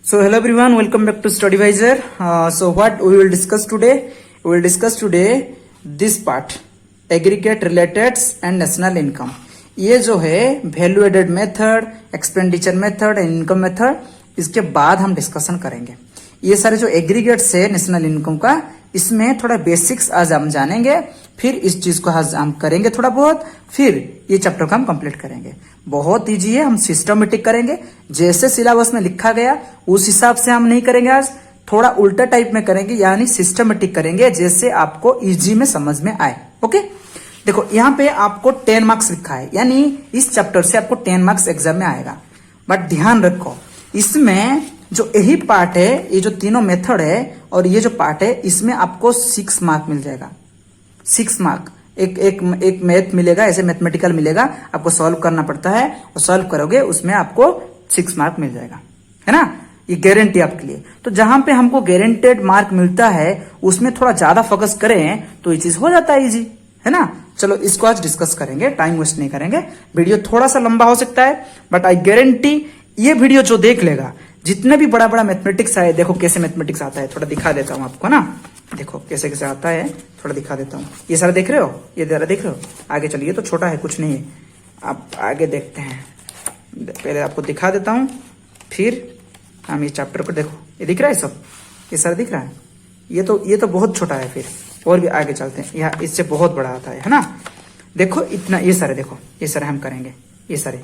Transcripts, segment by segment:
So hello everyone, welcome back to StudyVisor. So what we will discuss today? We will discuss today this part, aggregate related and national income. ये जो है value added method, expenditure method and income method, इसके बाद हम discussion करेंगे. ये सारे जो एग्रीगेट्स है नेशनल इनकम का, इसमें थोड़ा बेसिक्स आज हम जानेंगे, फिर इस चीज को आज हम करेंगे थोड़ा बहुत, फिर ये चैप्टर को हम कंप्लीट करेंगे. बहुत इजी है, हम सिस्टमेटिक करेंगे, जैसे सिलेबस में लिखा गया उस हिसाब से हम नहीं करेंगे. आज थोड़ा उल्टा टाइप में करेंगे, यानी सिस्टमेटिक करेंगे, जैसे आपको इजी में समझ में आए. ओके, देखो यहाँ पे आपको 10 मार्क्स लिखा है, यानी इस चैप्टर से आपको 10 मार्क्स एग्जाम में आएगा. बट ध्यान रखो, इसमें जो यही पार्ट है, ये जो तीनों मेथड है और ये जो पार्ट है, इसमें आपको 6 मार्क मिल जाएगा. 6 मार्क एक मैथ मिलेगा, ऐसे मैथमेटिकल मिलेगा, आपको सॉल्व करना पड़ता है, और सॉल्व करोगे उसमें आपको 6 मार्क मिल जाएगा, है ना. ये गारंटी आपके लिए. तो जहां पे हमको गारंटेड मार्क मिलता है उसमें थोड़ा ज्यादा फोकस करें तो ये चीज हो जाता है इजी, है ना. चलो इसको आज डिस्कस करेंगे, टाइम वेस्ट नहीं करेंगे. वीडियो थोड़ा सा लंबा हो सकता है, बट आई गारंटी ये वीडियो जो देख लेगा, जितने भी बड़ा बड़ा मैथमेटिक्स आए, देखो कैसे मैथमेटिक्स आता है, थोड़ा दिखा देता हूं आपको ना. देखो कैसे कैसे आता है, थोड़ा दिखा देता हूँ. ये सारा देख रहे हो, ये जरा देख रहे हो. आगे चलिए, तो छोटा है, कुछ नहीं है, आप आगे देखते हैं. पहले आपको दिखा देता हूँ, फिर हम ये चैप्टर को, देखो ये दिख रहा है सब, ये सारा दिख रहा है. ये तो बहुत छोटा है, फिर और भी आगे चलते हैं, यहाँ इससे बहुत बड़ा आता है ना. देखो इतना, ये सारे देखो, ये सारे हम करेंगे, ये सारे,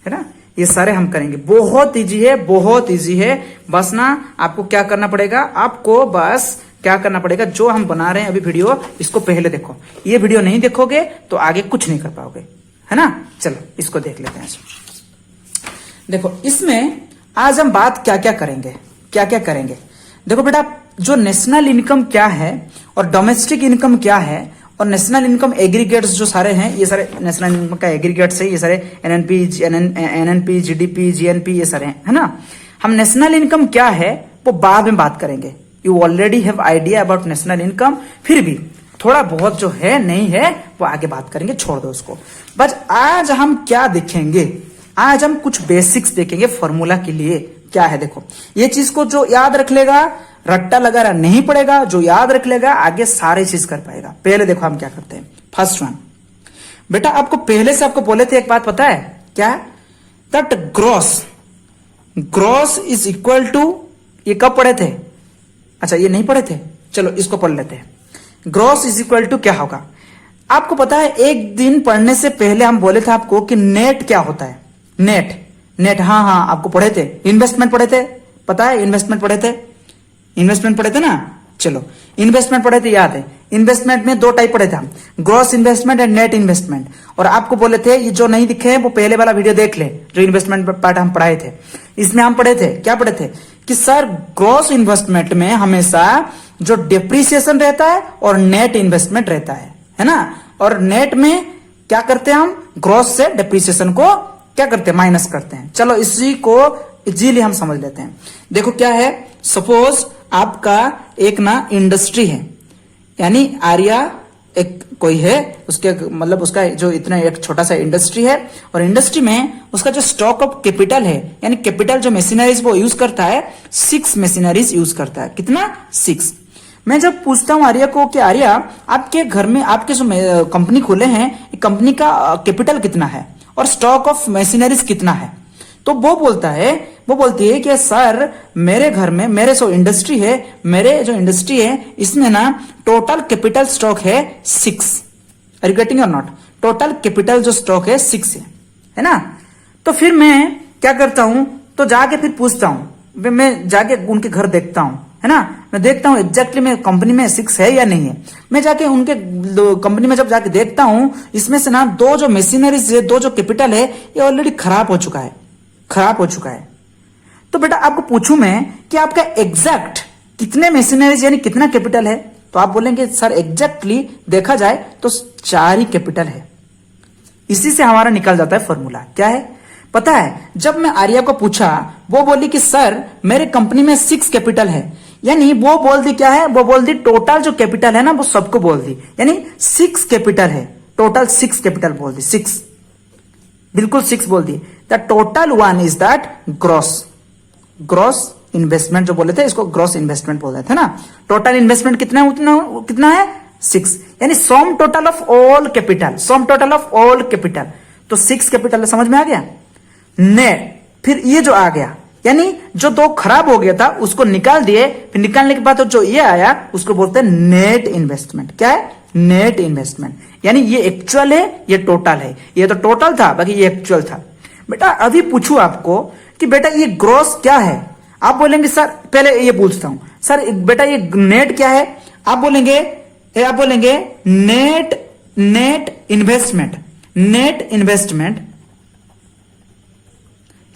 है ना, ये सारे हम करेंगे. बहुत इजी है, बहुत इजी है. बस ना आपको क्या करना पड़ेगा, आपको बस क्या करना पड़ेगा, जो हम बना रहे हैं अभी वीडियो, इसको पहले देखो. ये वीडियो नहीं देखोगे तो आगे कुछ नहीं कर पाओगे, है ना. चलो इसको देख लेते हैं. देखो इसमें आज हम बात क्या क्या करेंगे. देखो बेटा, जो नेशनल इनकम क्या है और डोमेस्टिक इनकम क्या है, और नेशनल इनकम एग्रीगेट्स जो सारे हैं, ये सारे नेशनल इनकम का एग्रीगेट्स है. ये सारे एनएनपी, जीडीपी, जीएनपी, ये सारे हैं, है ना. हम नेशनल इनकम क्या है वो बाद में बात करेंगे. You already have idea about national income, फिर भी थोड़ा बहुत जो है नहीं है वो आगे बात करेंगे, छोड़ दो उसको. बस आज हम क्या देखेंगे, आज हम कुछ बेसिक्स देखेंगे फॉर्मूला के लिए. क्या है देखो, ये चीज को जो याद रख लेगा, रट्टा लगाना नहीं पड़ेगा, जो याद रख लेगा आगे सारे चीज कर पाएगा. पहले देखो हम क्या करते हैं. फर्स्ट वन, बेटा आपको पहले से आपको बोले थे एक बात, पता है क्या, that gross is equal to, ये कब पढ़े थे, अच्छा ये नहीं पढ़े थे, चलो इसको पढ़ लेते हैं. ग्रॉस इज इक्वल टू क्या होगा, आपको पता है. एक दिन पढ़ने से पहले हम बोले थे आपको कि नेट क्या होता है. नेट हाँ आपको पढ़े थे. इन्वेस्टमेंट पढ़े थे, पता है, इन्वेस्टमेंट पढ़े थे ना. चलो इन्वेस्टमेंट पढ़े थे, याद है. इन्वेस्टमेंट में 2 टाइप पढ़े थे हम, gross investment and net investment. और आपको बोले थे, ये जो नहीं दिखे हैं वो पहले वाला वीडियो देख ले, जो इन्वेस्टमेंट पार्ट हम पढ़ाए थे. इसमें हम पढ़े थे, क्या पढ़े थे, कि सर ग्रॉस इन्वेस्टमेंट में हमेशा जो डिप्रिसिएशन रहता है और नेट इन्वेस्टमेंट रहता है ना. और नेट में क्या करते हैं हम, ग्रॉस से डिप्रिसिएशन को क्या करते हैं, माइनस करते हैं. चलो इसी को इजीली हम समझ लेते हैं. देखो क्या है, सपोज आपका एक ना इंडस्ट्री है, यानी आर्या एक कोई है, उसके मतलब उसका जो इतना एक छोटा सा इंडस्ट्री है, और इंडस्ट्री में उसका जो स्टॉक ऑफ कैपिटल है, यानी कैपिटल जो मशीनरीज वो यूज करता है, 6 मशीनरीज यूज करता है. कितना, 6. मैं जब पूछता हूं आर्या को कि आर्या आपके घर में आपके जो कंपनी खोले हैं, कंपनी का कैपिटल कितना है और स्टॉक ऑफ मशीनरीज कितना है, तो वो बोलती है कि सर मेरे घर में, मेरे जो इंडस्ट्री है इसमें ना टोटल कैपिटल स्टॉक है 6. Are you getting or not, total capital जो स्टॉक है 6 है ना. तो फिर मैं क्या करता हूं, तो जाके फिर पूछता हूं, मैं जाके उनके घर देखता हूं, है ना. मैं देखता हूं एग्जैक्टली में कंपनी में 6 है या नहीं है. मैं जाके उनके कंपनी में जब जाके देखता हूं, इसमें से ना 2 जो मशीनरीज है, 2 जो कैपिटल है, ये ऑलरेडी खराब हो चुका है. तो बेटा आपको पूछूं मैं कि आपका एग्जैक्ट कितने मशीनरीज यानी कितना कैपिटल है, तो आप बोलेंगे सर एग्जैक्टली देखा जाए तो 4 ही कैपिटल है. इसी से हमारा निकल जाता है फॉर्मूला. क्या है पता है, जब मैं आर्या को पूछा, वो बोली कि सर मेरे कंपनी में 6 कैपिटल है, यानी वो बोल दी क्या है, वो बोल दी टोटल जो कैपिटल है ना वो सबको बोल दी, यानी 6 कैपिटल है, टोटल 6 कैपिटल बोल दी, 6 बिल्कुल 6 बोल दी. The total one is that gross investment जो बोले थे इसको ग्रॉस इन्वेस्टमेंट बोल रहे थे ना। टोटल इन्वेस्टमेंट कितना है 6, यानी sum total of all capital, sum total of all capital, तो 6 कैपिटल समझ में आ गया। नेट, फिर ये जो आ गया यानी जो 2 खराब हो गया था उसको निकाल दिए, फिर निकालने के बाद जो ये आया उसको बोलते हैं नेट इन्वेस्टमेंट। क्या है? नेट इन्वेस्टमेंट, यानी ये एक्चुअल है ये टोटल है, ये तो टोटल था बाकी ये एक्चुअल था। बेटा अभी पूछू आपको कि बेटा ये ग्रॉस क्या है, आप बोलेंगे सर, पहले ये पूछता हूं सर बेटा ये नेट क्या है, आप बोलेंगे नेट इन्वेस्टमेंट, नेट इन्वेस्टमेंट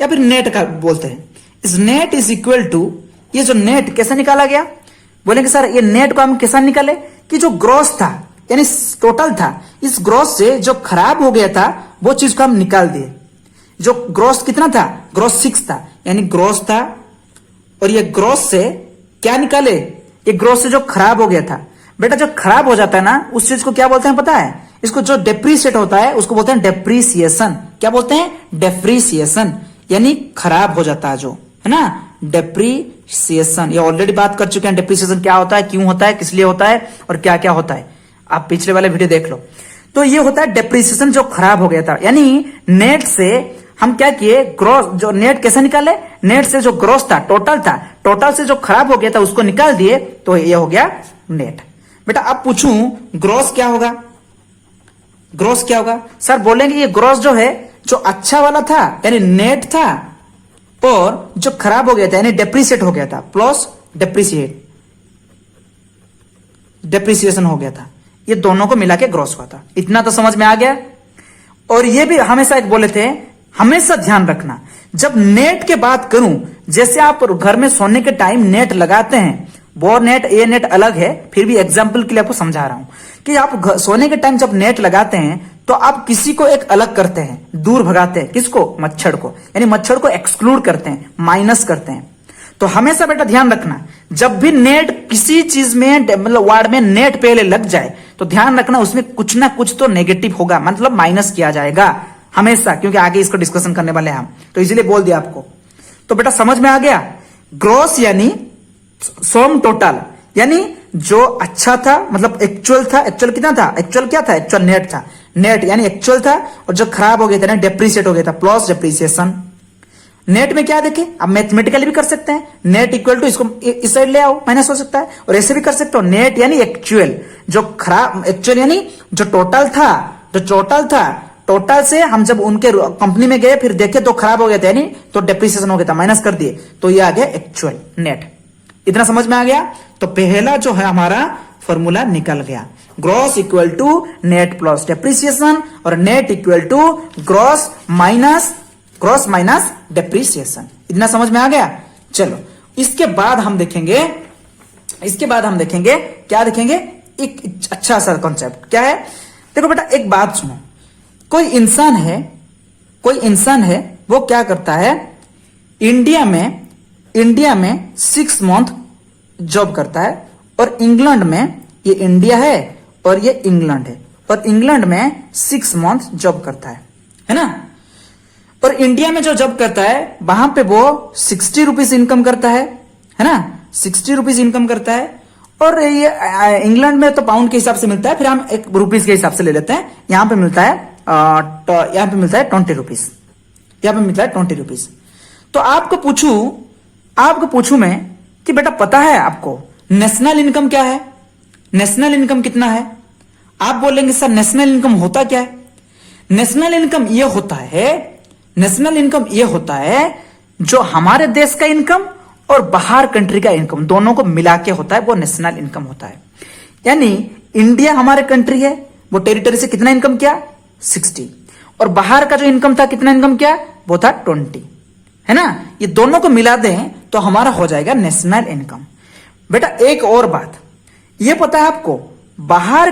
या फिर नेट का बोलते हैं। इस नेट इज इक्वल टू, ये जो नेट कैसे निकाला गया, बोलेंगे सर ये नेट को हम कैसे निकाले कि जो ग्रॉस था यानी टोटल था, इस ग्रॉस से जो खराब हो गया था वो चीज को हम निकाल दिए। जो ग्रॉस कितना था, ग्रॉस 6 था, यानी ग्रॉस था और ये ग्रॉस से क्या निकाले, ये ग्रॉस से जो खराब हो गया था। बेटा जो खराब हो जाता है ना उस चीज को क्या बोलते हैं पता है, इसको जो डेप्रीशिएट होता है उसको बोलते हैं डेप्रीसिएशन। क्या बोलते हैं? डेप्रीसिएशन, यानी खराब हो जाता है जो, है ना, डेप्रीसिएशन। ये ऑलरेडी बात कर चुके हैं डेप्रीसिएशन क्या होता है, क्यों होता है, किस लिए होता है और क्या क्या होता है, आप पिछले वाले वीडियो देख लो। तो ये होता है डेप्रीसिएशन, जो खराब हो गया था। यानी नेट से हम क्या किए, ग्रॉस, जो नेट कैसे निकाले, नेट से जो ग्रॉस था, टोटल से जो खराब हो गया था उसको निकाल दिए, तो ये हो गया नेट। बेटा अब पूछूं ग्रॉस क्या होगा, ग्रॉस क्या होगा, सर बोलेंगे ये ग्रॉस जो है जो अच्छा वाला था यानी नेट था, और जो खराब हो गया था यानी डेप्रीशिएट हो गया था, प्लस डेप्रीसिएशन हो गया था, ये दोनों को मिला के ग्रॉस हुआ था। इतना तो समझ में आ गया। और ये भी हमेशा एक बोले थे, हमेशा ध्यान रखना जब नेट के बात करूं, जैसे आप घर में सोने के टाइम नेट लगाते हैं, वो नेट ये नेट अलग है, फिर भी एग्जाम्पल के लिए आपको समझा रहा हूं कि आप सोने के टाइम जब नेट लगाते हैं तो आप किसी को एक अलग करते हैं, दूर भगाते हैं, किसको, मच्छर को, यानी मच्छर को एक्सक्लूड करते हैं, माइनस करते हैं। तो हमेशा बेटा ध्यान रखना जब भी नेट किसी चीज में मतलब वार्ड में नेट पहले लग जाए तो ध्यान रखना उसमें कुछ ना कुछ तो नेगेटिव होगा, मतलब माइनस किया जाएगा हमेशा, क्योंकि आगे इसको डिस्कशन करने वाले हैं हम, तो इसलिए बोल दिया आपको। तो बेटा समझ में आ गया, ग्रॉस यानी सम टोटल, यानी जो अच्छा था मतलब एक्चुअल था, एक्चुअल कितना था, एक्चुअल क्या था, एक्चुअल नेट था, नेट यानी एक्चुअल था, और जो खराब हो गया था ना डेप्रीशिएट हो गया था, प्लस डेप्रीसिएशन। नेट में क्या देखे, आप मैथमेटिकली भी कर सकते हैं, नेट इक्वल टू, इसको इस साइड ले आओ, माइनस हो सकता है, और ऐसे भी कर सकते हो, नेट यानी एक्चुअल, जो खराब, एक्चुअल यानी जो टोटल था, टोटल से हम जब उनके कंपनी में गए फिर देखे तो खराब हो गया था, यानी तो डेप्रीसिएशन हो गया था, माइनस कर दिए, तो ये आ गया एक्चुअल नेट। इतना समझ में आ गया। तो पहला जो है हमारा फॉर्मूला निकल गया, gross equal to net plus depreciation, और net equal to gross minus depreciation. इतना समझ में आ गया। चलो इसके बाद हम देखेंगे क्या देखेंगे, एक अच्छा सा कॉन्सेप्ट क्या है। देखो बेटा एक बात सुनो, कोई इंसान है वो क्या करता है, इंडिया में 6 मंथ जॉब करता है, और इंग्लैंड में, ये इंडिया है और ये इंग्लैंड है, और इंग्लैंड में 6 मंथ जॉब करता है ना। और इंडिया में जो जॉब करता है वहां पे वो 60 रुपीज इनकम करता है ना, 60 रुपीज इनकम करता है। और ये इंग्लैंड में तो पाउंड के हिसाब से मिलता है, फिर हम एक रुपीज के हिसाब से ले लेते हैं, यहां पे मिलता है 20 रुपीज, यहां पे मिलता है 20 रुपीज। तो आपको पूछूं मैं कि बेटा पता है आपको नेशनल इनकम क्या है, नेशनल इनकम कितना है। आप बोलेंगे सर नेशनल इनकम होता क्या है। नेशनल इनकम ये होता है जो हमारे देश का इनकम और बाहर कंट्री का इनकम दोनों को मिला के होता है, वो नेशनल इनकम होता है। यानी इंडिया हमारे कंट्री है, वो टेरिटरी से कितना इनकम किया 60, और बाहर का जो इनकम था कितना इनकम किया, वो था 20, है ना। ये दोनों को मिला दें तो हमारा हो जाएगा नेशनल इनकम। बेटा एक और बात ये पता है आपको, बाहर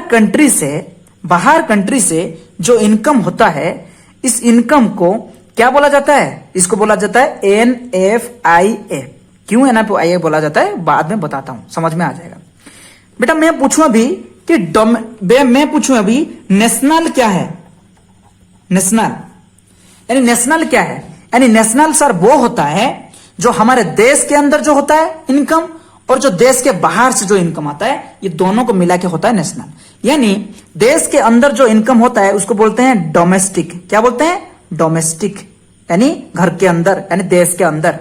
कंट्री से जो इनकम होता है, इस इनकम को क्या बोला जाता है, इसको बोला जाता है NFIA। क्यों NFIA बोला जाता है बाद में बताता हूं, समझ में आ जाएगा। बेटा मैं पूछूं अभी नेशनल क्या है, नेशनल यानी नेशनल क्या है, यानी नेशनल सर वो होता है जो हमारे देश के अंदर जो होता है इनकम और जो देश के बाहर से जो इनकम आता है, ये दोनों को मिला के होता है नेशनल। यानी देश के अंदर जो इनकम होता है उसको बोलते हैं डोमेस्टिक। क्या बोलते हैं? डोमेस्टिक, यानी घर के अंदर, यानी देश के अंदर।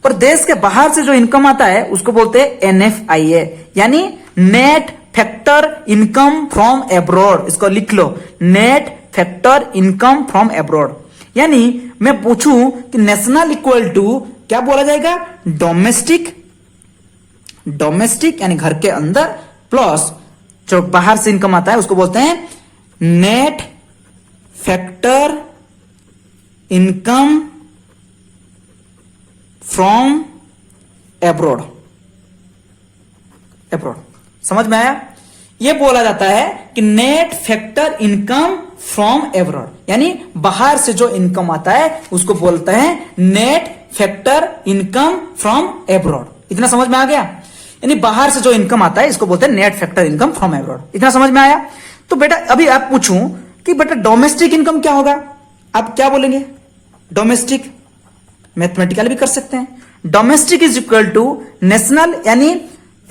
और देश के बाहर से जो इनकम आता है उसको बोलते हैं NFIA, यानी net factor income from abroad. इसको लिख लो, net factor income from abroad. यानी मैं पूछूं कि नेशनल इक्वल टू क्या बोला जाएगा? डोमेस्टिक, डोमेस्टिक यानी घर के अंदर, प्लस जो बाहर से इनकम आता है उसको बोलते हैं net factor income from abroad. Abroad समझ में आया? यह बोला जाता है कि net factor income from abroad, यानी बाहर से जो इनकम आता है उसको बोलते हैं net factor income from abroad. इतना समझ में आ गया? यानी बाहर से जो इनकम आता है इसको बोलते हैं net factor income from abroad. इतना समझ में आया? तो बेटा अभी आप पूछूं कि बेटा डोमेस्टिक इनकम क्या होगा, आप क्या बोलेंगे? डोमेस्टिक मैथमेटिकल भी कर सकते हैं। Domestic is equal to national, यानी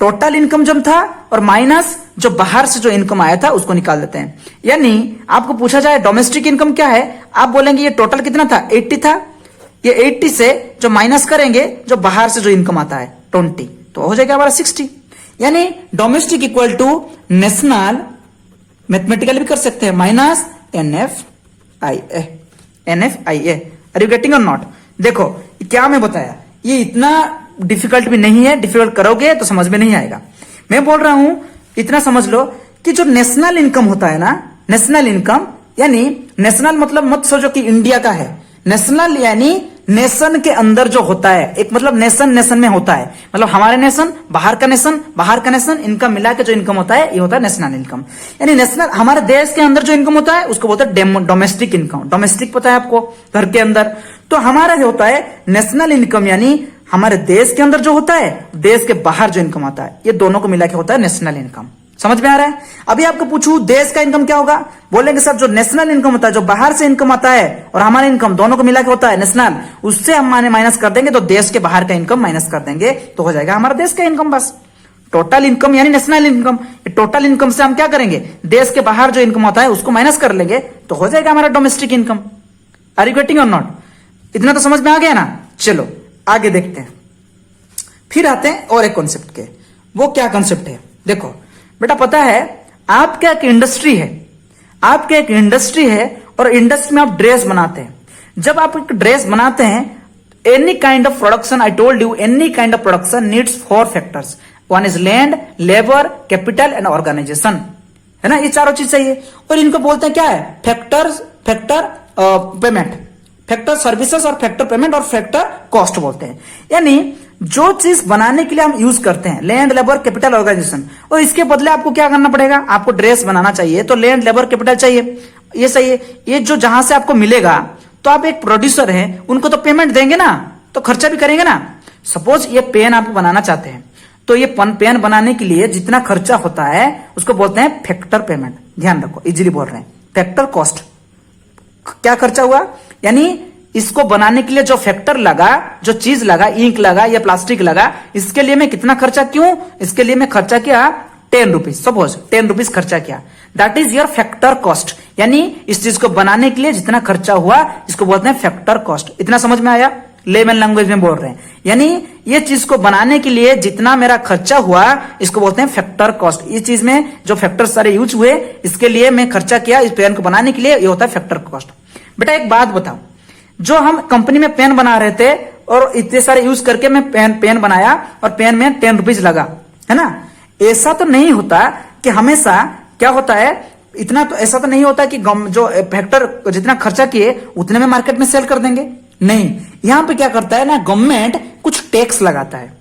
टोटल इनकम जो था और माइनस जो बाहर से जो इनकम आया था उसको निकाल देते हैं। यानी आपको पूछा जाए डोमेस्टिक इनकम क्या है, आप बोलेंगे ये टोटल कितना था? 80 था। ये 80 से जो माइनस करेंगे जो बाहर से जो इनकम आता है 20, तो हो जाएगा हमारा 60। यानी domestic equal to national, mathematical भी कर सकते हैं, minus NFIA। NFIA, are you getting or not? देखो क्या मैं बताया, ये इतना डिफिकल्ट भी नहीं है, डिफिकल्ट करोगे तो समझ में नहीं आएगा। मैं बोल रहा हूं इतना समझ लो कि जो नेशनल इनकम होता है ना, नेशनल इनकम यानी नेशनल मतलब मत सोचो कि इंडिया का है, नेशनल यानी नेशन के अंदर जो होता है, एक मतलब नेशन नेशन में होता है, मतलब हमारे नेशन, बाहर का नेशन, बाहर का नेशन, इनका मिला के जो इनकम होता है ये होता है नेशनल इनकम। यानी नेशनल हमारे देश के अंदर जो इनकम होता है उसको बोलते हैं डोमेस्टिक इनकम। डोमेस्टिक पता है आपको, घर के अंदर। तो हमारा जो होता है नेशनल इनकम, यानी हमारे देश के अंदर जो होता है, देश के बाहर जो इनकम आता है, ये दोनों को मिला के होता है नेशनल इनकम। समझ में आ रहा है? अभी आपको पूछूं देश का इनकम क्या होगा, बोलेंगे सर जो नेशनल इनकम होता है, जो बाहर से इनकम आता है और हमारा इनकम दोनों को मिला के होता है नेशनल, उससे हम माइनस कर देंगे तो देश के बाहर का इनकम माइनस कर देंगे तो हो जाएगा हमारा देश का इनकम। बस टोटल इनकम यानी नेशनल इनकम, टोटल इनकम से हम क्या करेंगे, देश के बाहर जो इनकम आता है उसको माइनस कर लेंगे तो हो जाएगा हमारा domestic income. Are you getting or not? इतना तो समझ में आ गया ना? चलो आगे देखते हैं। फिर आते हैं और एक कॉन्सेप्ट के। वो क्या कॉन्सेप्ट है? देखो बेटा पता है आपका एक इंडस्ट्री है, आपके एक इंडस्ट्री है और इंडस्ट्री में आप ड्रेस बनाते हैं। जब आप एक ड्रेस बनाते हैं, any kind of production, I told you any kind of production needs 4 factors. One is land, labour, capital and organisation, है ना? ये चारों चीज चाहिए और इनको बोलते हैं क्या है? फैक्टर पेमेंट, फैक्टर सर्विसेज और फैक्टर पेमेंट और फैक्टर कॉस्ट बोलते हैं। यानी जो चीज बनाने के लिए हम यूज करते हैं, लैंड, लेबर, कैपिटल, ऑर्गेनाइजेशन, और इसके बदले आपको क्या करना पड़ेगा? आपको ड्रेस बनाना चाहिए तो लैंड, लेबर, कैपिटल चाहिए, ये सही है। ये जो जहां से आपको मिलेगा, तो आप एक प्रोड्यूसर हैं, उनको तो पेमेंट देंगे ना, तो खर्चा भी करेंगे ना। सपोज ये पेन आप बनाना चाहते हैं, तो ये पेन बनाने के लिए जितना खर्चा होता है उसको बोलते हैं फैक्टर पेमेंट। ध्यान रखो, इजीली बोल रहे हैं। फैक्टर कॉस्ट क्या खर्चा हुआ, यानी इसको बनाने के लिए जो फैक्टर लगा, जो चीज लगा, इंक लगा या प्लास्टिक लगा, इसके लिए मैं कितना खर्चा, क्यों? इसके लिए मैं खर्चा किया 10 रुपीज, सपोज 10 रुपीज खर्चा किया, that is your factor cost. यानी इस चीज को बनाने के लिए जितना खर्चा हुआ इसको बोलते हैं फैक्टर कॉस्ट। इतना समझ में आया? लेमन लैंग्वेज में बोल रहे हैं, यानी ये चीज को बनाने के लिए जितना मेरा खर्चा हुआ इसको बोलते हैं फैक्टर कॉस्ट। इस चीज में जो फैक्टर सारे यूज हुए, इसके लिए मैं खर्चा किया इस पेन को बनाने के लिए, ये होता है फैक्टर कॉस्ट। बेटा एक बात बताओ, जो हम कंपनी में पेन बना रहे थे और इतने सारे यूज करके मैं पेन बनाया और पेन में 10 रुपीज लगा, है ना? ऐसा तो नहीं होता कि हमेशा क्या होता है, इतना तो ऐसा तो नहीं होता कि जो फैक्टर जितना खर्चा किए उतने में मार्केट में सेल कर देंगे। नहीं, यहां पे क्या करता है ना, गवर्नमेंट कुछ टैक्स लगाता है।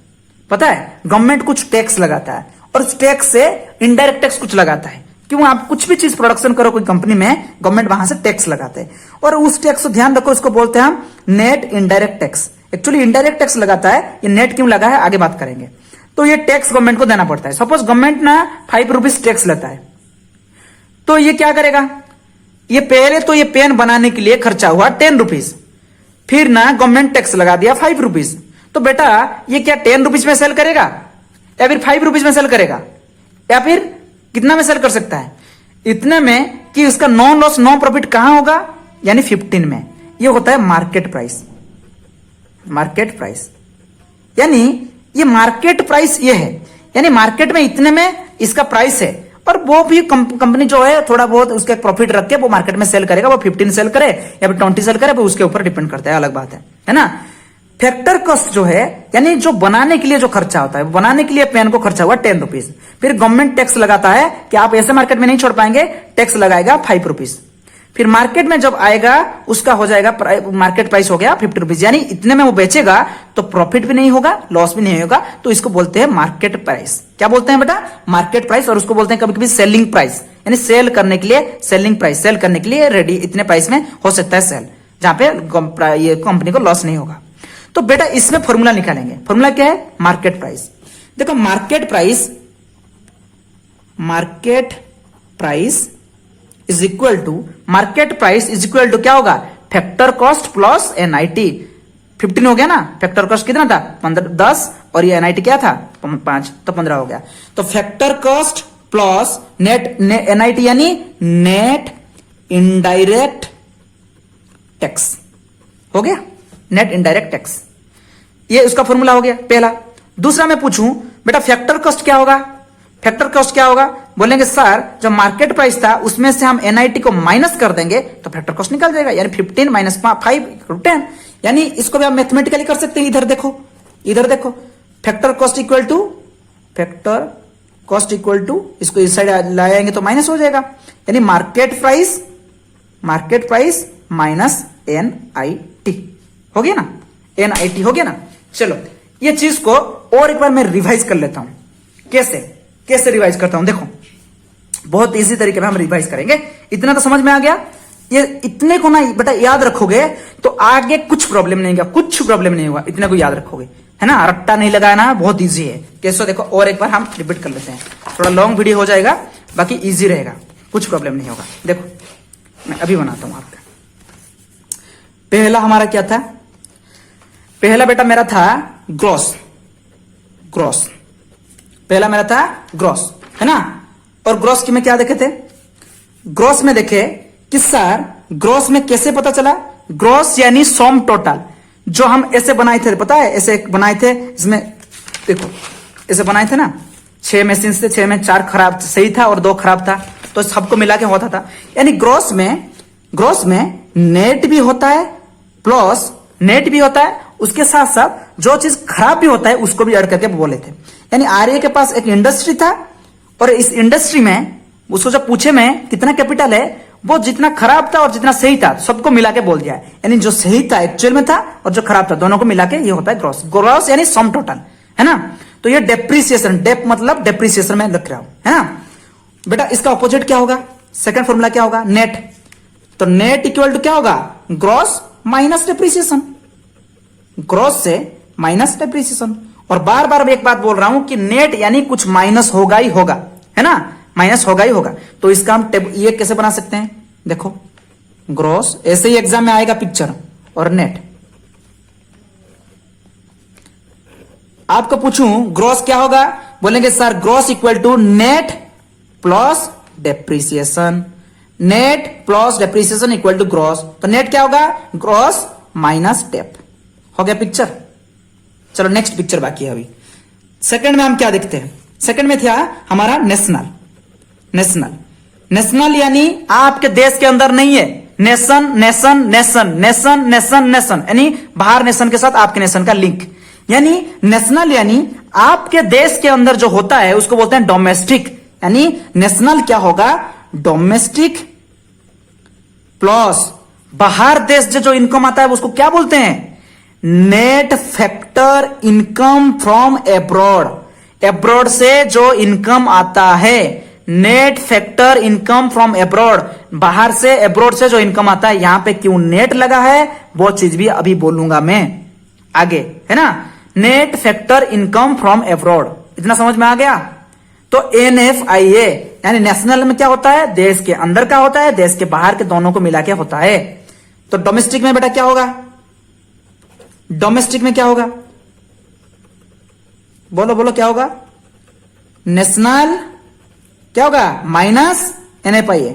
पता है, गवर्नमेंट कुछ टैक्स लगाता है और उस टैक्स से इनडायरेक्ट टैक्स कुछ लगाता है। क्यों? आप कुछ भी चीज प्रोडक्शन करो कोई कंपनी में, गवर्नमेंट वहां से टैक्स लगाते हैं और उस टैक्स को ध्यान रखो, इसको बोलते हैं हम net indirect tax. Actually indirect tax लगाता है, ये नेट क्यों लगा है आगे बात करेंगे। तो ये टैक्स गवर्नमेंट को देना पड़ता है। सपोज गवर्नमेंट ना 5 रुपीज टैक्स लेता है, तो ये क्या करेगा, ये पहले तो ये पेन बनाने के लिए खर्चा हुआ 10 रुपीज, फिर ना गवर्नमेंट टैक्स लगा दिया 5 रुपीज, तो बेटा ये क्या 10 रुपीज में सेल करेगा या फिर 5 रुपीज में सेल करेगा या फिर कितना में सेल कर सकता है? इतने में कि उसका नो लॉस नो प्रॉफिट कहां होगा, यानी 15 में। ये होता है मार्केट प्राइस। मार्केट प्राइस यानी ये मार्केट प्राइस ये है, यानी मार्केट में इतने में इसका प्राइस है और वो भी कंपनी जो है थोड़ा बहुत उसका प्रॉफिट रख के वो मार्केट में सेल करेगा। वो 15 सेल करे या फिर 20 सेल करे, वो उसके ऊपर डिपेंड करता है, अलग बात है ना। फैक्टर कॉस्ट जो है यानी जो बनाने के लिए जो खर्चा होता है, बनाने के लिए पेन को खर्चा हुआ 10 रुपीज, फिर गवर्नमेंट टैक्स लगाता है कि आप ऐसे मार्केट में नहीं छोड़ पाएंगे, टैक्स लगाएगा 5 रुपीज, फिर मार्केट में जब आएगा उसका हो जाएगा मार्केट प्राइस हो गया 50 रुपीज, यानी इतने में वो बेचेगा तो प्रॉफिट भी नहीं होगा, लॉस भी नहीं होगा, तो इसको बोलते हैं मार्केट प्राइस। क्या बोलते हैं बेटा? Market price. और उसको बोलते हैं कभी कभी सेलिंग प्राइस, यानी सेल करने के लिए सेलिंग प्राइस, सेल करने के लिए रेडी, इतने प्राइस में हो सकता है सेल, जहां पे ये कंपनी को लॉस नहीं होगा। तो बेटा इसमें फॉर्मूला निकालेंगे। फॉर्मूला क्या है? Market price. देखो market price is equal to क्या होगा? Factor cost plus NIT. 15 हो गया ना, फैक्टर कॉस्ट कितना था? 10 और ये एनआईटी क्या था? 5, तो 15 हो गया। तो factor cost plus net NIT यानी नेट इनडायरेक्ट टैक्स हो गया, नेट इनडायरेक्ट टैक्स। ये उसका फॉर्मूला हो गया पहला। दूसरा मैं पूछूं बेटा फैक्टर कॉस्ट क्या होगा? फैक्टर कॉस्ट क्या होगा? बोलेंगे सर जो मार्केट प्राइस था उसमें से हम एनआईटी को माइनस कर देंगे तो फैक्टर कॉस्ट निकल जाएगा, यानी 15 माइनस 5 10। यानी इसको भी आप मैथमेटिकली कर सकते हैं। इधर देखो फैक्टर कॉस्ट इक्वल टू इसको इस साइड लाएंगे तो माइनस हो जाएगा, यानी मार्केट प्राइस माइनस एनआईटी हो गया ना, एनआईटी हो गया ना। चलो ये चीज को और एक बार मैं रिवाइज कर लेता हूं। कैसे रिवाइज करता हूं? देखो बहुत इजी तरीके में हम रिवाइज करेंगे। इतना तो समझ में आ गया। ये इतने को ना बेटा याद रखोगे तो आगे कुछ प्रॉब्लम नहीं होगा, इतने को याद रखोगे, है ना। रट्टा नहीं लगाना, बहुत इजी है। कैसे? देखो और एक बार हम रिपीट कर लेते हैं, थोड़ा लॉन्ग वीडियो हो जाएगा, बाकी इजी रहेगा, कुछ प्रॉब्लम नहीं होगा। देखो मैं अभी बनाता हूं आपका। पहला हमारा क्या था? पहला बेटा मेरा था ग्रॉस। पहला मेरा था ग्रॉस, है ना। और ग्रॉस की में क्या देखे थे? ग्रॉस में देखे कि सर ग्रॉस में कैसे पता चला? ग्रॉस यानी सम टोटल, जो हम ऐसे बनाए थे, पता है ऐसे बनाए थे, इसमें देखो ऐसे बनाए थे ना, 6 मशीन से 6 में 4 खराब सही था और 2 खराब था, तो सबको मिला के होता था। यानी ग्रॉस में नेट भी होता है, प्लस नेट भी होता है, उसके साथ साथ जो चीज खराब भी होता है उसको भी ऐड करके बोले थे। यानी आर्य के पास एक इंडस्ट्री था और इस इंडस्ट्री में उसको जब पूछे में कितना कैपिटल है, वो जितना खराब था और जितना सही था सबको मिला के बोल दिया है। यानी जो सही था एक्चुअल में था और जो खराब था दोनों को मिला के ये होता है ग्रॉस यानी सम टोटल, है ना। तो ये डेप्रिसिएशन, डेप मतलब डेप्रिसिएशन में लिख रहा हूं, है ना बेटा। इसका ऑपोजिट क्या होगा? सेकंड फॉर्मूला क्या होगा? नेट। तो नेट इक्वल टू क्या होगा? ग्रॉस माइनस डेप्रिसिएशन, ग्रॉस से माइनस डेप्रिसिएशन। और बार बार एक बात बोल रहा हूं कि नेट यानी कुछ माइनस होगा ही होगा, है ना, माइनस होगा ही होगा। तो इसका हम ये कैसे बना सकते हैं? देखो ग्रॉस ऐसे ही एग्जाम में आएगा पिक्चर, और नेट। आपको पूछूं ग्रॉस क्या होगा? बोलेंगे sir gross equal to net plus depreciation, net plus depreciation equal to gross. तो नेट क्या होगा? Gross minus dep. हो गया पिक्चर। चलो नेक्स्ट पिक्चर बाकी है अभी। सेकंड में हम क्या देखते हैं? सेकंड में था हमारा नेशनल यानी आपके देश के अंदर नहीं है, नेशन यानी बाहर नेशन के साथ आपके नेशन का लिंक। यानी नेशनल यानी आपके देश के अंदर जो होता है उसको बोलते हैं डोमेस्टिक। यानी नेशनल क्या होगा? डोमेस्टिक प्लस बाहर देश से जो इनकम आता है उसको क्या बोलते हैं? Net factor income from abroad. Abroad से जो इनकम आता है, net factor income from abroad, बाहर से एब्रॉड से जो इनकम आता है। यहां पे क्यों नेट लगा है वो चीज भी अभी बोलूंगा मैं आगे, है ना। Net factor income from abroad, इतना समझ में आ गया। तो NFIA यानी नेशनल में क्या होता है? देश के अंदर का होता है, देश के बाहर के दोनों को मिला के होता है। तो डोमेस्टिक में बेटा क्या होगा? डोमेस्टिक में क्या होगा? बोलो बोलो क्या होगा, नेशनल क्या होगा माइनस NFIA।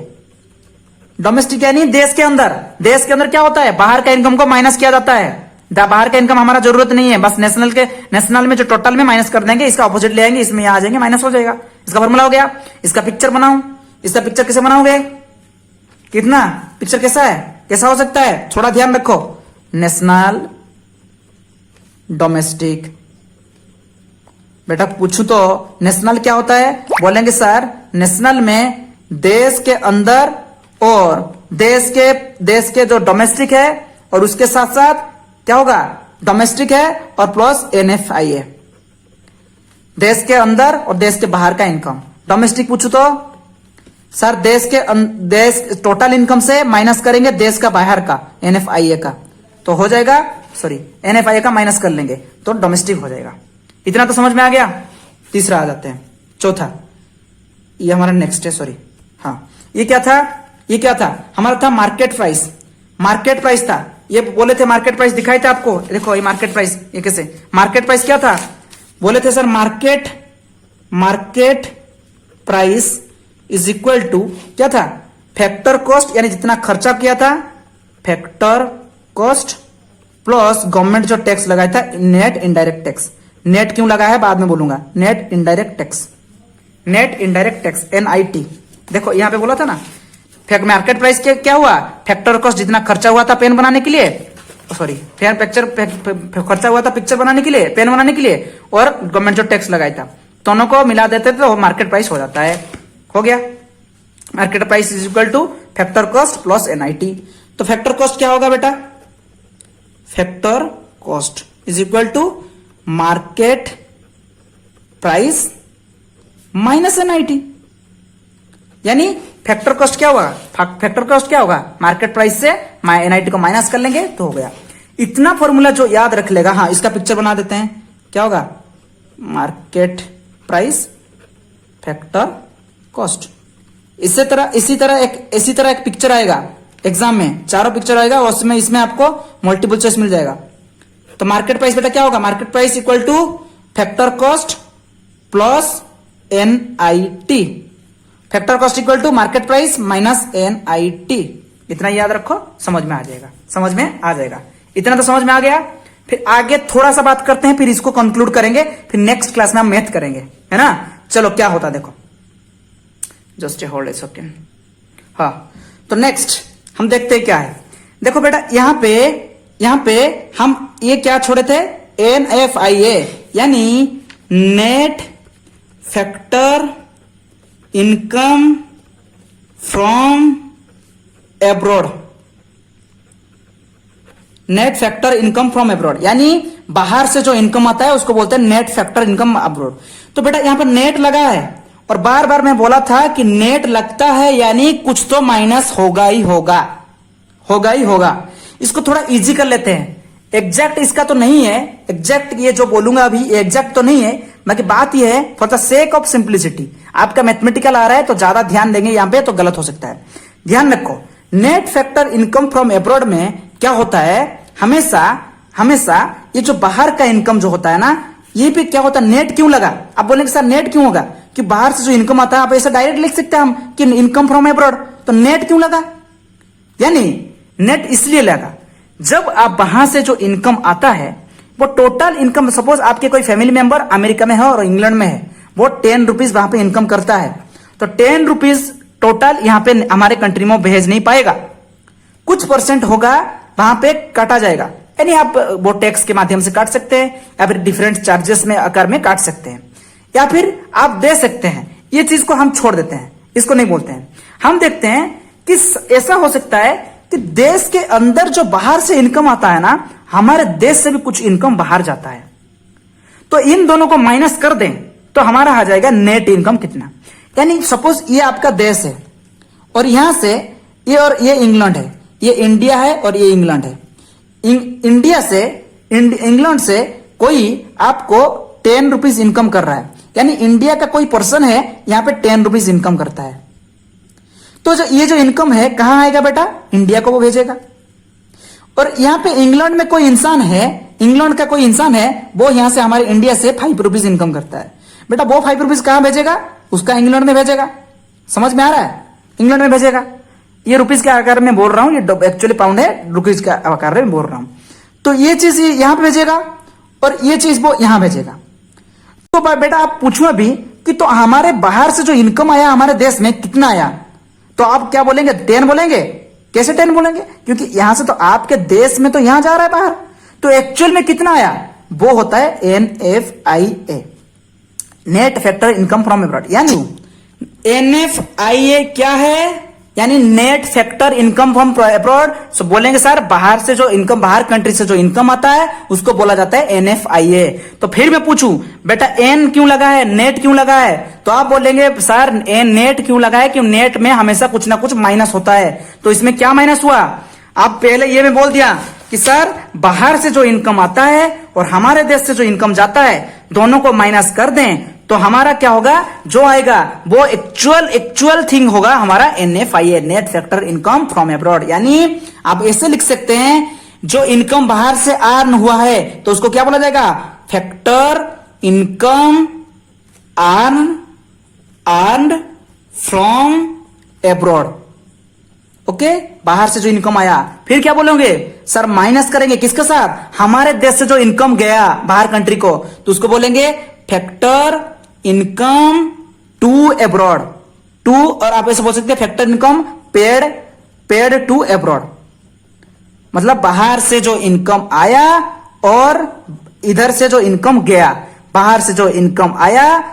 डोमेस्टिक यानी देश के अंदर, देश के अंदर क्या होता है, बाहर का इनकम को माइनस किया जाता है। बाहर का इनकम हमारा जरूरत नहीं है, बस नेशनल में जो टोटल में माइनस कर देंगे, इसका ऑपोजिट ले आएंगे, इसमें आ जाएंगे, माइनस हो जाएगा। इसका फॉर्मूला हो गया। इसका पिक्चर बनाऊं, इसका पिक्चर कैसे बनाओगे, कितना पिक्चर कैसा है, कैसा हो सकता है, थोड़ा ध्यान रखो। National, domestic. बेटा पूछूं तो नेशनल क्या होता है, बोलेंगे सर नेशनल में देश के अंदर और देश के जो डोमेस्टिक है और उसके साथ साथ क्या होगा, डोमेस्टिक है और प्लस NFIA, देश के अंदर और देश के बाहर का इनकम। डोमेस्टिक पूछू तो सर देश टोटल इनकम से माइनस करेंगे देश का बाहर का NFIA का, तो हो जाएगा, सॉरी NFIA का माइनस कर लेंगे तो डोमेस्टिक हो जाएगा। इतना तो समझ में आ गया। तीसरा आ जाते हैं, चौथा, ये हमारा नेक्स्ट है, सॉरी हाँ, ये क्या था, ये क्या था हमारा, था मार्केट प्राइस। मार्केट प्राइस था, ये बोले थे मार्केट प्राइस दिखाई था आपको, देखो ये मार्केट प्राइस, ये कैसे मार्केट प्राइस क्या था, बोले थे sir market price is equal to क्या था, फैक्टर कॉस्ट, यानी जितना खर्चा किया था फैक्टर कॉस्ट प्लस गवर्नमेंट जो टैक्स लगाया था नेट इनडायरेक्ट टैक्स। नेट क्यों लगा है बाद में बोलूंगा, net indirect tax, net indirect tax NIT। देखो यहां पे बोला था ना, मार्केट प्राइस क्या हुआ, फैक्टर कॉस्ट जितना खर्चा हुआ था पेन बनाने के लिए, सॉरी खर्चा हुआ था पिक्चर बनाने के लिए, पेन बनाने के लिए, और गवर्नमेंट जो टैक्स लगाया था, दोनों को मिला देते तो मार्केट प्राइस हो जाता है। हो गया, market price is equal to factor cost plus NIT। तो फैक्टर कॉस्ट क्या होगा बेटा, factor cost is equal to market price minus NIT, यानी फैक्टर कॉस्ट क्या होगा, फैक्टर कॉस्ट क्या होगा, मार्केट प्राइस से NIT को माइनस कर लेंगे तो हो गया। इतना फॉर्मूला जो याद रख लेगा, हाँ इसका पिक्चर बना देते हैं, क्या होगा, मार्केट प्राइस फैक्टर कॉस्ट। इसी तरह एक पिक्चर आएगा एग्जाम में, चारों पिक्चर आएगा और उसमें इसमें आपको मल्टीपल चॉइस मिल जाएगा। तो मार्केट प्राइस बेटा क्या होगा, market price equal to factor cost plus NIT, factor cost equal to market price minus NIT। इतना याद रखो, समझ में आ जाएगा, समझ में आ जाएगा। इतना तो समझ में आ गया। फिर आगे थोड़ा सा बात करते हैं, फिर इसको कंक्लूड करेंगे, फिर नेक्स्ट क्लास में हम मैथ करेंगे, है ना। चलो क्या होता देखो, just a hold a second. हाँ तो नेक्स्ट हम देखते हैं क्या है। देखो बेटा यहां पे हम ये क्या छोड़े थे, NFIA, यानी net factor income from abroad, net factor income from abroad, यानी बाहर से जो इनकम आता है उसको बोलते हैं नेट फैक्टर इनकम अब्रॉड। तो बेटा यहां पर नेट लगा है और बार बार मैं बोला था कि नेट लगता है यानी कुछ तो माइनस होगा ही होगा, होगा ही होगा। इसको थोड़ा इजी कर लेते हैं, एग्जैक्ट इसका तो नहीं है, एग्जैक्ट ये जो बोलूंगा अभी एग्जैक्ट तो नहीं है, बाकी बात ये है for the sake of simplicity, आपका मैथमेटिकल आ रहा है तो ज्यादा ध्यान देंगे यहां पे तो गलत हो सकता है। ध्यान रखो, net factor income from abroad में क्या होता है, हमेशा ये जो बाहर का इनकम जो होता है ना, ये भी क्या होता है, नेट क्यों लगा। आप बोलेंगे सर नेट क्यों होगा, कि बाहर से जो इनकम आता है, आप ऐसा डायरेक्ट लिख सकते हैं हम कि इनकम फ्रॉम एब्रॉड, तो नेट क्यों लगा, यानी नेट इसलिए लगा जब आप बाहर से जो इनकम आता है वो टोटल इनकम, सपोज आपके कोई फैमिली मेंबर अमेरिका में है और इंग्लैंड में है, वो 10 रुपीज वहां पे इनकम करता है, तो 10 रुपीज टोटल यहां पे हमारे कंट्री में भेज नहीं पाएगा, कुछ परसेंट होगा वहां पे काटा जाएगा, यानी आप वो टैक्स के माध्यम से काट सकते हैं या फिर डिफरेंट चार्जेस में आकार में काट सकते हैं, या फिर आप दे सकते हैं। ये चीज को हम छोड़ देते हैं, इसको नहीं बोलते हैं। हम देखते हैं कि ऐसा हो सकता है कि देश के अंदर जो बाहर से इनकम आता है ना, हमारे देश से भी कुछ इनकम बाहर जाता है, तो इन दोनों को माइनस कर दें तो हमारा आ जाएगा नेट इनकम कितना। यानी सपोज ये आपका देश है और यहां से ये, और ये इंग्लैंड है, ये इंडिया है और ये इंग्लैंड है। इंडिया से इंग्लैंड से कोई आपको 10 रुपीज इनकम कर रहा है, यानी इंडिया का कोई पर्सन है यहां पे 10 रुपीज इनकम करता है, तो ये जो इनकम है कहां आएगा बेटा, इंडिया को वो भेजेगा। और यहां पे इंग्लैंड में कोई इंसान है, इंग्लैंड का कोई इंसान है, वो यहाँ से हमारे इंडिया से 5 रुपीज इनकम करता है, बेटा वो 5 रुपीज कहाँ भेजेगा? उसका इंग्लैंड में भेजेगा। समझ में आ रहा है? इंग्लैंड में भेजेगा। ये रुपीज के आकार में बोल रहा हूं, ये एक्चुअली पाउंड है, रुपीज के आकार में बोल रहा हूं। तो ये चीज यहां पे भेजेगा और ये चीज वो यहां भेजेगा। तो बेटा आप पूछो अभी कि तो हमारे बाहर से जो इनकम आया हमारे देश में कितना आया, तो आप क्या बोलेंगे? 10 बोलेंगे। कैसे 10 बोलेंगे? क्योंकि यहां से तो आपके देश में तो यहां जा रहा है बाहर, तो एक्चुअल में कितना आया? वो होता है NFIA, net factor income from abroad. यानी NFIA क्या है? यानी net factor income from abroad. So बोलेंगे सर बाहर से जो इनकम, बाहर कंट्री से जो इनकम आता है उसको बोला जाता है NFIA। तो फिर मैं पूछूं बेटा N क्यों लगा है, नेट क्यों लगा है? तो आप बोलेंगे सर नेट क्यों लगा है? क्यों नेट में हमेशा कुछ ना कुछ माइनस होता है। तो इसमें क्या माइनस हुआ? आप पहले ये मैं बोल दिया कि सर बाहर से जो इनकम आता है और हमारे देश से जो इनकम जाता है दोनों को माइनस कर दें तो हमारा क्या होगा? जो आएगा वो एक्चुअल थिंग होगा हमारा NFIA, net factor income from abroad. यानी आप ऐसे लिख सकते हैं जो इनकम बाहर से अर्न हुआ है तो उसको क्या बोला जाएगा? Factor income earn from abroad. Okay, बाहर से जो इनकम आया। फिर क्या बोलोगे? सर माइनस करेंगे किसके साथ? हमारे देश से जो इनकम गया बाहर कंट्री को, तो उसको बोलेंगे factor income to abroad. To, और आप ऐसे बोल सकते हैं factor income paid to abroad. मतलब बाहर से जो इनकम आया और इधर से जो इनकम गया, बाहर से जो इनकम आया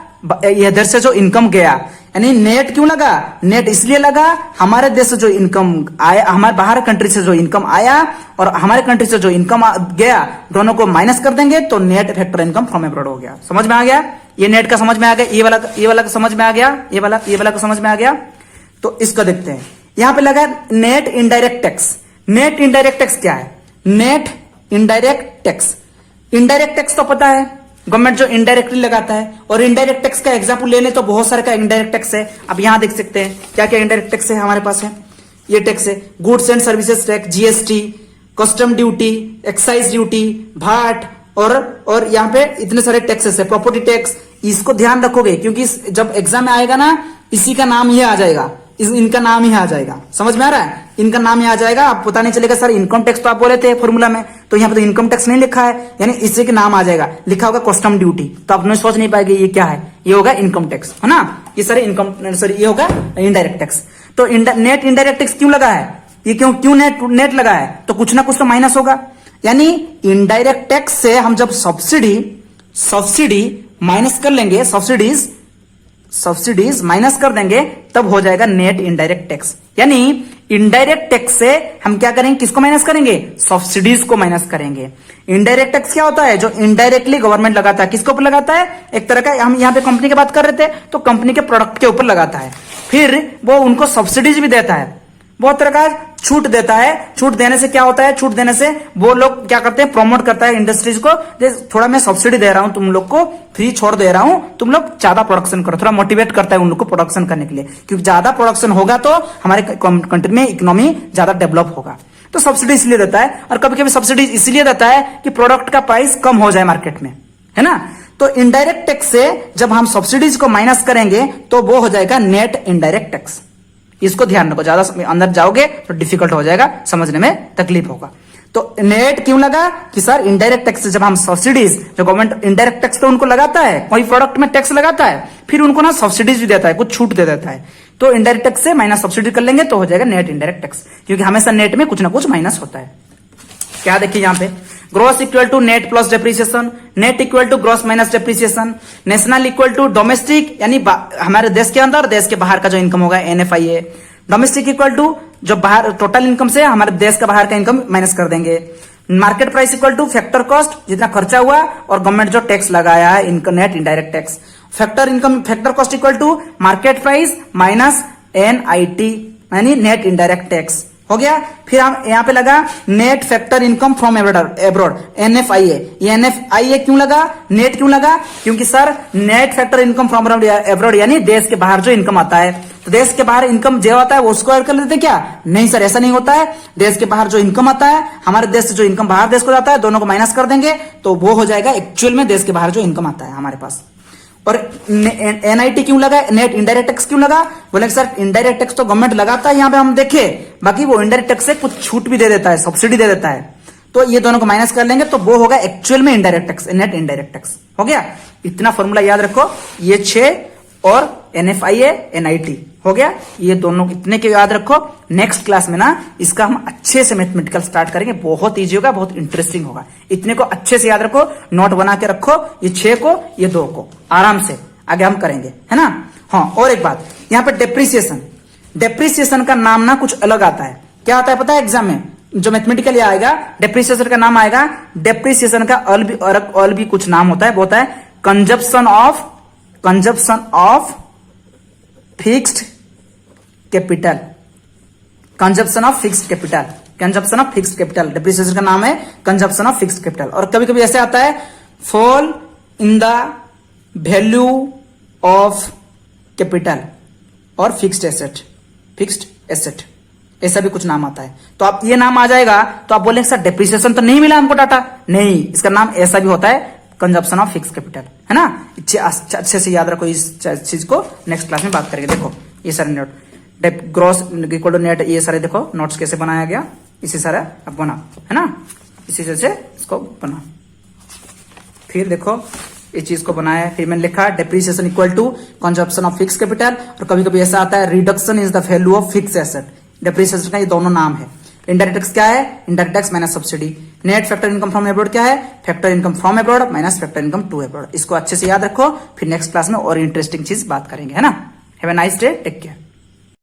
इधर से जो इनकम गया। यानी नेट क्यों लगा? नेट इसलिए लगा हमारे देश से जो इनकम आया, हमारे बाहर कंट्री से जो इनकम आया और हमारे कंट्री से जो इनकम गया दोनों को माइनस कर देंगे तो net factor income from abroad हो गया। समझ में आ गया? ये नेट का समझ में आ गया, ये वाला का समझ में आ गया, ये वाला का समझ में आ गया। तो इसको देखते हैं। यहां पे लगा net indirect tax. Net indirect tax क्या है? Net indirect tax, indirect tax तो पता है गवर्नमेंट जो इनडायरेक्टली लगाता है, और इनडायरेक्ट टैक्स का एग्जांपल ले लें तो बहुत सारे का इनडायरेक्ट टैक्स है। अब यहां देख सकते हैं क्या क्या इनडायरेक्ट टैक्स है हमारे पास है। ये टैक्स है goods and services tax, GST, custom duty, excise duty, VAT, और यहां पे इतने सारे टैक्सेस है। प्रॉपर्टी टैक्स, इसको ध्यान रखोगे क्योंकि जब एग्जाम में आएगा ना इसी का नाम ही आ जाएगा, इनका नाम ही आ जाएगा। समझ में आ रहा है? इनका नाम ही आ जाएगा। आप पता नहीं चलेगा सर इनकम टैक्स तो आप बोले थे फॉर्मूला में, तो यहाँ पे तो इनकम टैक्स नहीं लिखा है, यानी इसी के नाम आ जाएगा। लिखा होगा कस्टम ड्यूटी, तो आप नहीं सोच नहीं पाएंगे ये क्या है, ये होगा इनकम टैक्स, है ना। ये सारे ये होगा इनडायरेक्ट टैक्स। तो नेट इनडायरेक्ट टैक्स क्यों लगा है? ये क्यों नेट लगा है? तो कुछ ना कुछ तो माइनस होगा। यानी इनडायरेक्ट टैक्स से हम जब सब्सिडी माइनस कर लेंगे, सब्सिडीज माइनस कर देंगे तब हो जाएगा नेट इनडायरेक्ट टैक्स। यानी इनडायरेक्ट टैक्स से हम क्या करेंगे? किसको माइनस करेंगे? सब्सिडीज को माइनस करेंगे। इनडायरेक्ट टैक्स क्या होता है? जो इनडायरेक्टली गवर्नमेंट लगाता है। किसके ऊपर लगाता है? एक तरह का, हम यहाँ पे कंपनी की बात कर रहे थे तो कंपनी के प्रोडक्ट के ऊपर लगाता है, फिर वो उनको सब्सिडीज भी देता है, बहुत तरह का छूट देता है। छूट देने से क्या होता है? छूट देने से वो लोग क्या करते हैं? प्रमोट करता है इंडस्ट्रीज को, थोड़ा मैं सब्सिडी दे रहा हूं, तुम लोग को फ्री छोड़ दे रहा हूं, तुम लोग ज्यादा प्रोडक्शन करो। थोड़ा मोटिवेट करता है उन लोग को प्रोडक्शन करने के लिए, क्योंकि ज्यादा प्रोडक्शन होगा तो हमारे कंट्री में इकोनॉमी ज्यादा डेवलप होगा। तो सब्सिडी इसलिए देता है, और कभी कभी सब्सिडी इसलिए देता है कि प्रोडक्ट का प्राइस कम हो जाए मार्केट में, है ना। तो इनडायरेक्ट टैक्स से जब हम सब्सिडीज को माइनस करेंगे तो वो हो जाएगा नेट इनडायरेक्ट टैक्स। इसको ध्यान रखो, ज्यादा अंदर जाओगे तो डिफिकल्ट हो जाएगा, समझने में तकलीफ होगा। तो नेट क्यों लगा? कि सर इनडायरेक्ट टैक्स जब हम सब्सिडीज, जो गवर्नमेंट इनडायरेक्ट टैक्स तो उनको लगाता है, कोई प्रोडक्ट में टैक्स लगाता है, फिर उनको ना सब्सिडीज भी देता है, कुछ छूट दे देता है। तो इनडायरेक्ट टैक्स से माइनस सब्सिडी कर लेंगे तो हो जाएगा नेट इनडायरेक्ट टैक्स, क्योंकि हमेशा नेट में कुछ ना कुछ माइनस होता है। क्या देखिए यहाँ पे, gross equal to net plus depreciation, net equal to gross minus depreciation, national equal to domestic, यानी हमारे देश के अंदर देश के बाहर का जो इनकम होगा NFIA, डोमेस्टिक इक्वल टू जो बाहर टोटल इनकम से हमारे देश का बाहर का इनकम माइनस कर देंगे, market price equal to factor cost, जितना खर्चा हुआ और गवर्नमेंट जो टैक्स लगाया है income net indirect tax, factor cost equal to market price minus NIT यानी नेट इनडायरेक्ट टैक्स हो गया। फिर हम यहाँ पे लगा net factor income from abroad, NFIA। ये NFIA क्यों लगा, नेट क्यों लगा, क्योंकि sir net factor income from abroad यानी देश के बाहर जो इनकम आता है, तो देश के बाहर इनकम जो आता है वो उसको ऐड कर लेते हैं क्या, नहीं सर ऐसा नहीं होता है। देश के बाहर जो इनकम आता है, हमारे देश से जो इनकम बाहर देश को जाता है, दोनों को माइनस कर देंगे तो वो हो जाएगा एक्चुअल में देश के बाहर जो इनकम आता है हमारे पास। और NIT क्यों लगा, नेट इनडायरेक्ट टैक्स क्यों लगा, बोले सर इनडायरेक्ट टैक्स तो गवर्नमेंट लगाता है यहाँ पे हम देखे, बाकी वो इनडायरेक्ट टैक्स से कुछ छूट भी दे देता है, सब्सिडी दे देता है, तो ये दोनों को माइनस कर लेंगे तो वो होगा एक्चुअल में indirect tax, net indirect tax. हो गया, इतना फॉर्मूला याद रखो, ये 6 और NFIA NIT हो गया, ये दोनों इतने के याद रखो। नेक्स्ट क्लास में ना इसका हम अच्छे से मैथमेटिकल स्टार्ट करेंगे, बहुत इजी होगा, बहुत इंटरेस्टिंग होगा। इतने को अच्छे से याद रखो, नोट बना के रखो, ये 6 को ये 2 को आराम से आगे हम करेंगे, है ना। हाँ, और एक बात यहाँ पे डेप्रिसिएशन का नाम ना कुछ अलग आता है, क्या आता है पता है, एग्जाम में जो मैथमेटिकल आएगा डेप्रिसिएशन का नाम आएगा, डेप्रिसिएशन का और भी कुछ नाम होता है, वो होता है consumption of fixed capital, consumption of fixed capital, depreciation का नाम है कंजप्शन ऑफ फिक्स्ड कैपिटल। और कभी कभी ऐसे आता है fall in the value of capital और फिक्स्ड एसेट, ऐसा भी कुछ नाम आता है। तो आप ये नाम आ जाएगा तो आप बोलेंगे सर डेप्रिसिएशन तो नहीं मिला हमको डाटा, नहीं, इसका नाम ऐसा भी होता है कंजप्शन ऑफ फिक्स्ड कैपिटल, है ना। अच्छे से याद रखो इस चीज को, नेक्स्ट क्लास में बात करेंगे। देखो ये सारे note gross equal to net, ये सारे देखो नोट्स कैसे बनाया गया, इसी सारा अब बना, है ना, इसी से इसको बना। फिर देखो इस चीज को बनाया, फिर मैंने लिखा depreciation equal to consumption of fixed capital, और कभी कभी ऐसा आता है reduction is the value of fixed asset. Depreciation का ये दोनों नाम है। इनडायरेक्ट टैक्स क्या है, indirect tax minus subsidy. Net factor income from abroad क्या है, factor income from abroad minus factor income to abroad. इसको अच्छे से याद रखो, फिर नेक्स्ट क्लास में और इंटरेस्टिंग चीज बात करेंगे, है ना। Have a nice day, take care.